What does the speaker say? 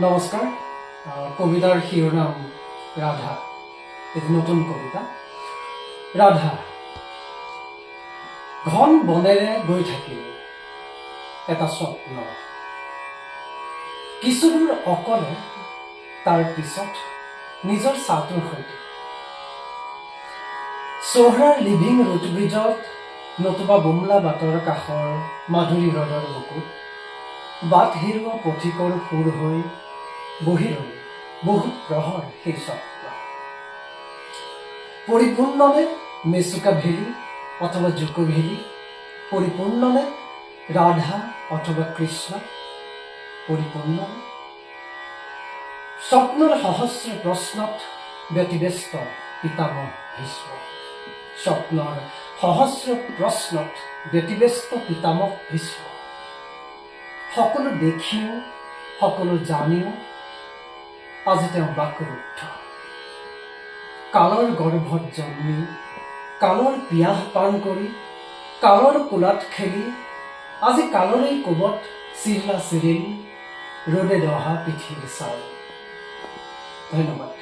নমস্কাৰ। কবিতাৰ শিৰোনাম ৰাধা। এটি নতুন কবিতা। ৰাধা ঘন বনেৰে গৈ থাকিল এটা স্বপ্ন, কিছুদূৰ অকলে, তাৰ পিছত নিজৰ ছাটোৰ সৈতে চহৰাৰ লিভিং ৰুট ব্ৰিজত নতুবা বুমলা বাটৰ কাষৰ মাধুৰী হ্ৰদৰ বুকুত বাট হেৰুৱা পথিকৰ সুৰ হৈ বহি ৰ'ল বহু প্ৰহৰ সেই স্বপ্ন। পৰিপূৰ্ণনে মেচুকা ভেলি অথবা জুকো ভেলি, পৰিপূৰ্ণনে ৰাধা অথবা কৃষ্ণ, পৰিপূৰ্ণনে স্বপ্নৰ সহস্ৰ প্ৰশ্নত ব্যতিব্যস্ত পিতামহ ভীষ্ম। স্বপ্নৰ সহস্ৰ প্ৰশ্নত ব্যতিব্যস্ত পিতামহ ভীষ্ম। সকলো দেখিও সকলো জানিও আজি তেওঁ বাকৰুদ্ধ। কালৰ গৰ্ভত জন্মি, কালৰ পিয়াহ পান কৰি, কালৰ কোলাত খেলি, আজি কালৰেই কোবত চিৰিলা চিৰিল ৰ'দে দহা পিঠিৰ ছাল। ধন্যবাদ।